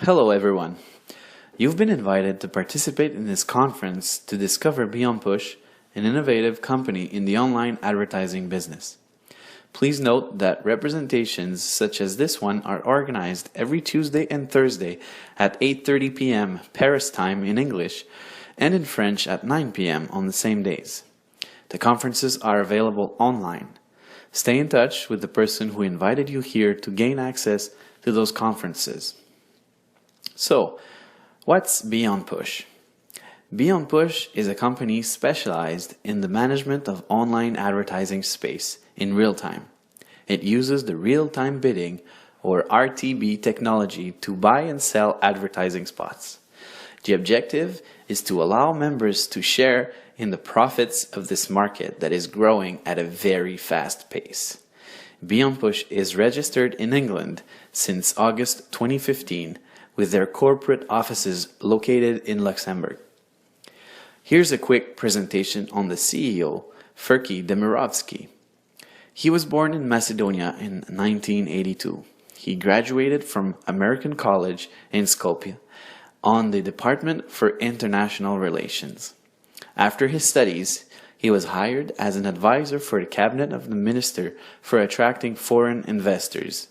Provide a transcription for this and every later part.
Hello everyone. You've been invited to participate in this conference to discover BeOnPush, an innovative company in the online advertising business. Please note that representations such as this one are organized every Tuesday and Thursday at 8:30 p.m. Paris time in English and in French at 9 p.m. on the same days. The conferences are available online. Stay in touch with the person who invited you here to gain access to those conferences. So, what's BeOnPush? BeOnPush is a company specialized in the management of online advertising space in real time. It uses the real-time bidding or RTB technology to buy and sell advertising spots. The objective is to allow members to share in the profits of this market that is growing at a very fast pace. BeOnPush is registered in England since August 2015 with their corporate offices located in Luxembourg. Here's a quick presentation on the CEO, Ferki Demirovski. He was born in Macedonia in 1982. He graduated from American College in Skopje on the Department for International Relations. After his studies, he was hired as an advisor for the cabinet of the Minister for attracting foreign investors.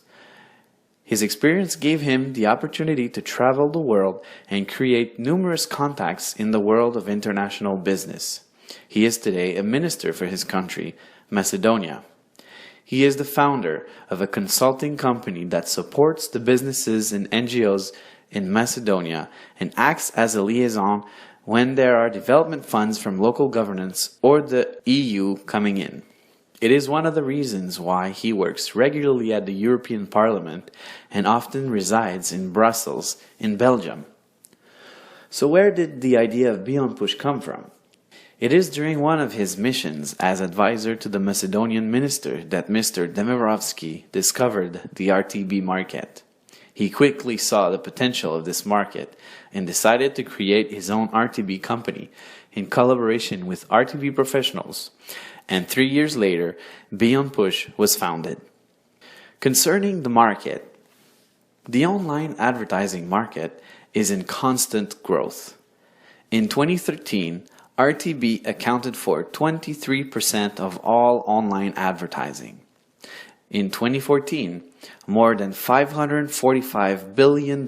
His experience gave him the opportunity to travel the world and create numerous contacts in the world of international business. He is today a minister for his country, Macedonia. He is the founder of a consulting company that supports the businesses and NGOs in Macedonia and acts as a liaison when there are development funds from local governments or the EU coming in. It is one of the reasons why he works regularly at the European Parliament and often resides in Brussels, in Belgium. So where did the idea of BeOnPush come from? It is during one of his missions as advisor to the Macedonian minister that Mr. Demirovski discovered the RTB market. He quickly saw the potential of this market and decided to create his own RTB company in collaboration with RTB professionals. And 3 years later, BeOnPush was founded. Concerning the market, the online advertising market is in constant growth. In 2013, RTB accounted for 23% of all online advertising. In 2014, more than $545 billion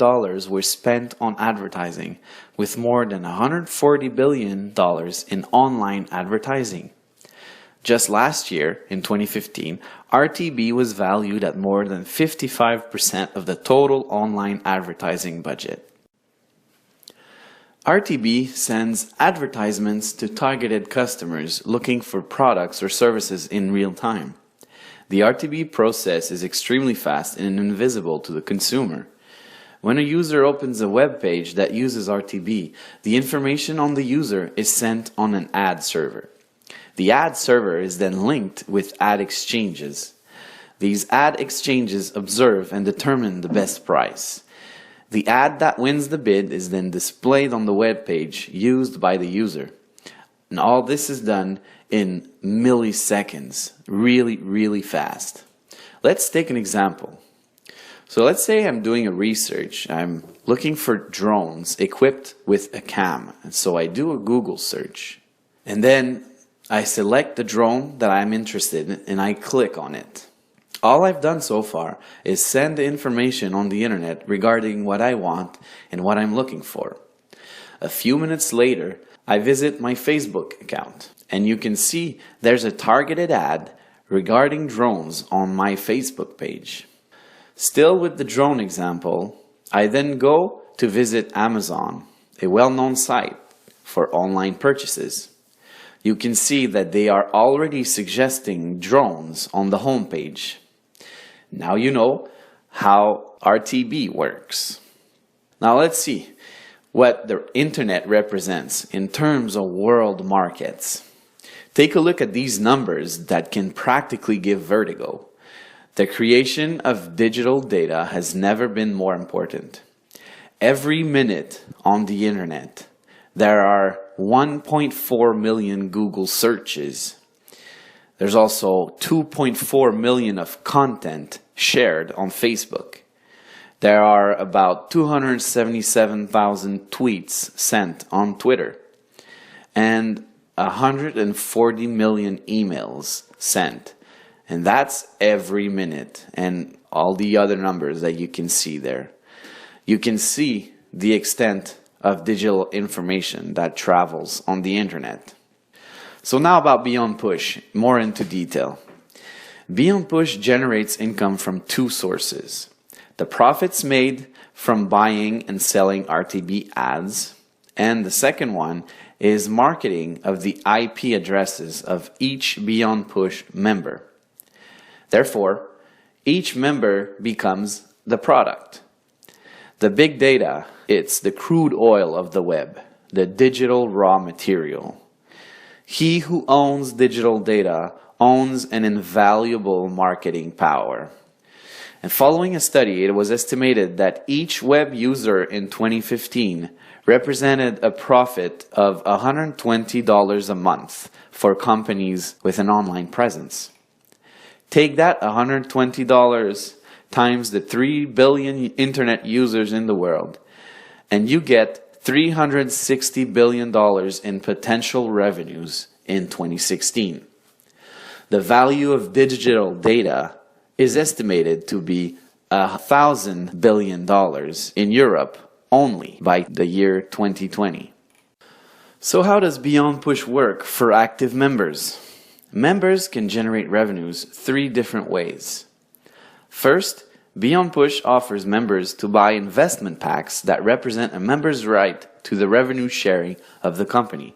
were spent on advertising, with more than $140 billion in online advertising. Just last year, in 2015, RTB was valued at more than 55% of the total online advertising budget. RTB sends advertisements to targeted customers looking for products or services in real time. The RTB process is extremely fast and invisible to the consumer. When a user opens a web page that uses RTB, the information on the user is sent on an ad server. The ad server is then linked with ad exchanges. These ad exchanges observe and determine the best price. The ad that wins the bid is then displayed on the web page used by the user. And all this is done in milliseconds, really fast. Let's take an example. So let's say I'm doing a research. I'm looking for drones equipped with a cam. And so I do a Google search. And then I select the drone that I'm interested in and I click on it. All I've done so far is send the information on the internet regarding what I want and what I'm looking for. A few minutes later, I visit my Facebook account and you can see there's a targeted ad regarding drones on my Facebook page. Still with the drone example, I then go to visit Amazon, a well-known site for online purchases. You can see that they are already suggesting drones on the home page. Now you know how RTB works. Now let's see what the internet represents in terms of world markets. Take a look at these numbers that can practically give vertigo. The creation of digital data has never been more important. Every minute on the internet, there are 1.4 million Google searches. There's also 2.4 million of content shared on Facebook. There are about 277,000 tweets sent on Twitter and 140 million emails sent. And that's every minute, and all the other numbers that you can see there. You can see the extent of digital information that travels on the internet. So now about BeOnPush, more into detail. BeOnPush generates income from two sources: the profits made from buying and selling RTB ads, and the second one is marketing of the IP addresses of each BeOnPush member. Therefore, each member becomes the product. The big data, it's the crude oil of the web, the digital raw material. He who owns digital data owns an invaluable marketing power. And following a study, it was estimated that each web user in 2015 represented a profit of $120 a month for companies with an online presence. Take that $120 times the 3 billion internet users in the world, and you get $360 billion in potential revenues in 2016. The value of digital data is estimated to be $1,000 billion in Europe only by the year 2020. So how does BeOnPush work for active members? Members can generate revenues 3 different ways. First, BeOnPush offers members to buy investment packs that represent a member's right to the revenue sharing of the company.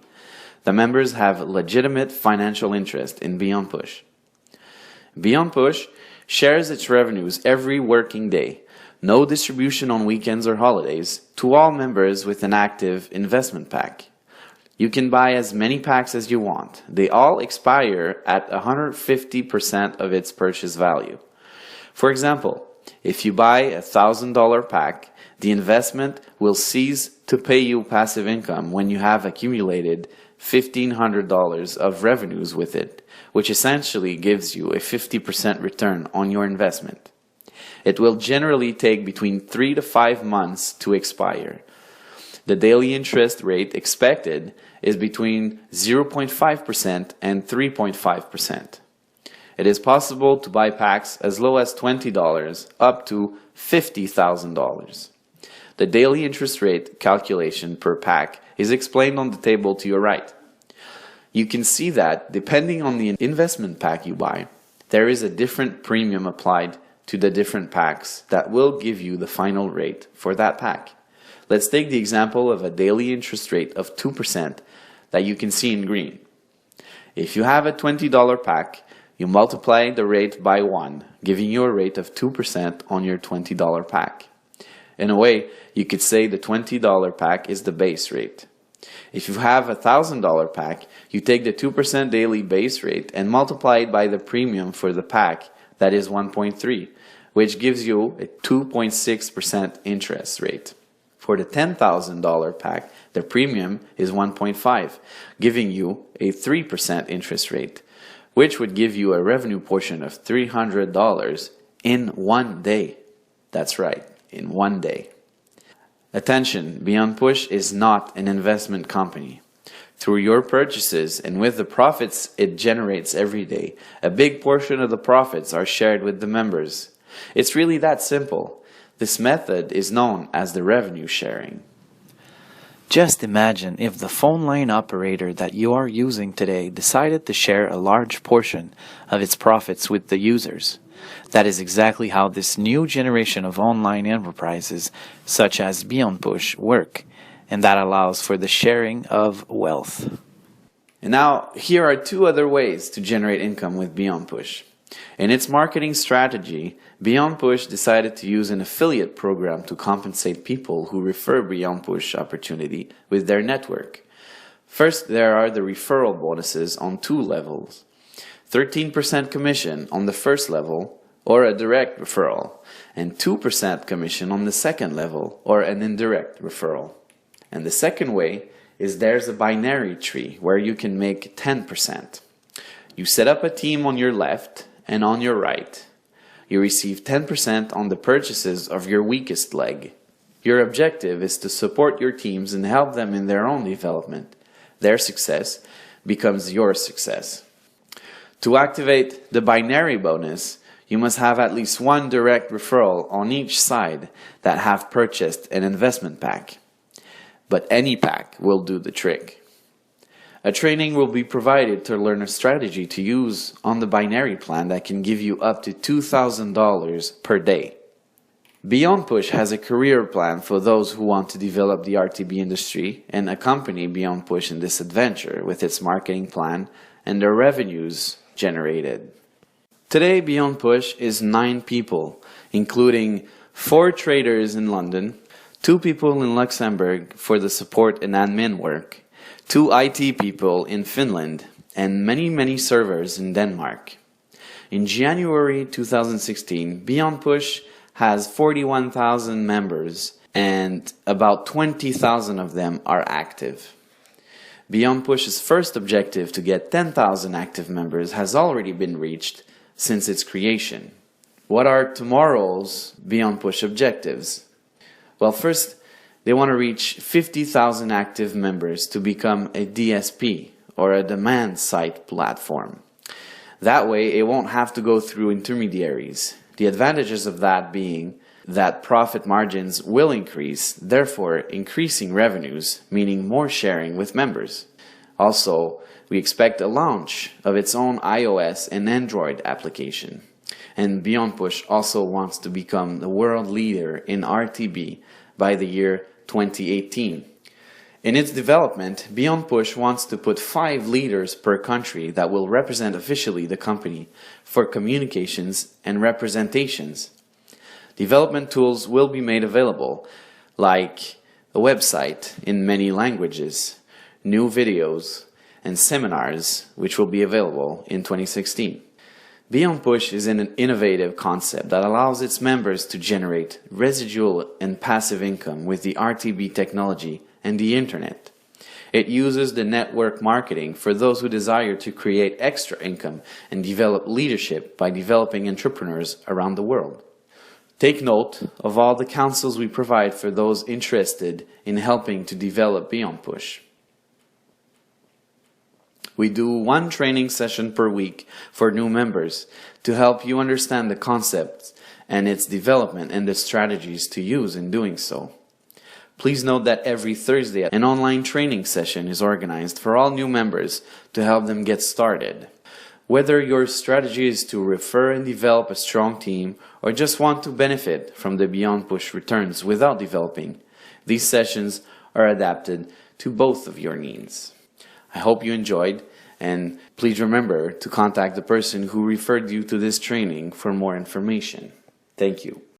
The members have legitimate financial interest in BeOnPush. BeOnPush shares its revenues every working day, no distribution on weekends or holidays, to all members with an active investment pack. You can buy as many packs as you want. They all expire at 150% of its purchase value. For example, if you buy a $1,000 pack, the investment will cease to pay you passive income when you have accumulated $1,500 of revenues with it, which essentially gives you a 50% return on your investment. It will generally take between 3 to 5 months to expire. The daily interest rate expected is between 0.5% and 3.5%. It is possible to buy packs as low as $20 up to $50,000. The daily interest rate calculation per pack is explained on the table to your right. You can see that depending on the investment pack you buy, there is a different premium applied to the different packs that will give you the final rate for that pack. Let's take the example of a daily interest rate of 2% that you can see in green. If you have a $20 pack, you multiply the rate by 1, giving you a rate of 2% on your $20 pack. In a way, you could say the $20 pack is the base rate. If you have a $1,000 pack, you take the 2% daily base rate and multiply it by the premium for the pack, that is 1.3, which gives you a 2.6% interest rate. For the $10,000 pack, the premium is 1.5, giving you a 3% interest rate, which would give you a revenue portion of $300 in 1 day. That's right, in 1 day. Attention, BeOnPush is not an investment company. Through your purchases and with the profits it generates every day, a big portion of the profits are shared with the members. It's really that simple. This method is known as the revenue sharing. Just imagine if the phone line operator that you are using today decided to share a large portion of its profits with the users. That is exactly how this new generation of online enterprises, such as BeOnPush, work, and that allows for the sharing of wealth. And now, here are 2 other ways to generate income with BeOnPush. In its marketing strategy, BeOnPush decided to use an affiliate program to compensate people who refer BeOnPush opportunity with their network. First, there are the referral bonuses on 2 levels. 13% commission on the first level, or a direct referral, and 2% commission on the second level, or an indirect referral. And the second way is there's a binary tree where you can make 10%. You set up a team on your left and on your right. you receive 10% on the purchases of your weakest leg. Your objective is to support your teams and help them in their own development. Their success becomes your success. To activate the binary bonus, you must have at least one direct referral on each side that have purchased an investment pack. But any pack will do the trick. A training will be provided to learn a strategy to use on the binary plan that can give you up to $2,000 per day. BeOnPush has a career plan for those who want to develop the RTB industry and accompany BeOnPush in this adventure with its marketing plan and the revenues generated. Today, BeOnPush is 9 people, including 4 traders in London, 2 people in Luxembourg for the support and admin work, 2 IT people in Finland, and many servers in Denmark. In January 2016, BeOnPush has 41,000 members and about 20,000 of them are active. BeOnPush's first objective to get 10,000 active members has already been reached since its creation. What are tomorrow's BeOnPush objectives? Well, first, they want to reach 50,000 active members to become a DSP, or a demand side platform. That way, it won't have to go through intermediaries. The advantages of that being that profit margins will increase, therefore increasing revenues, meaning more sharing with members. Also, we expect a launch of its own iOS and Android application. And BeOnPush also wants to become the world leader in RTB by the year 2018. In its development, BeOnPush wants to put 5 leaders per country that will represent officially the company for communications and representations. Development tools will be made available, like a website in many languages, new videos, and seminars, which will be available in 2016. BeOnPush is an innovative concept that allows its members to generate residual and passive income with the RTB technology and the internet. It uses the network marketing for those who desire to create extra income and develop leadership by developing entrepreneurs around the world. Take note of all the counsels we provide for those interested in helping to develop BeOnPush. We do 1 training session per week for new members to help you understand the concepts and its development and the strategies to use in doing so. Please note that every Thursday an online training session is organized for all new members to help them get started. Whether your strategy is to refer and develop a strong team or just want to benefit from the BeOnPush returns without developing, these sessions are adapted to both of your needs. I hope you enjoyed, and please remember to contact the person who referred you to this training for more information. Thank you.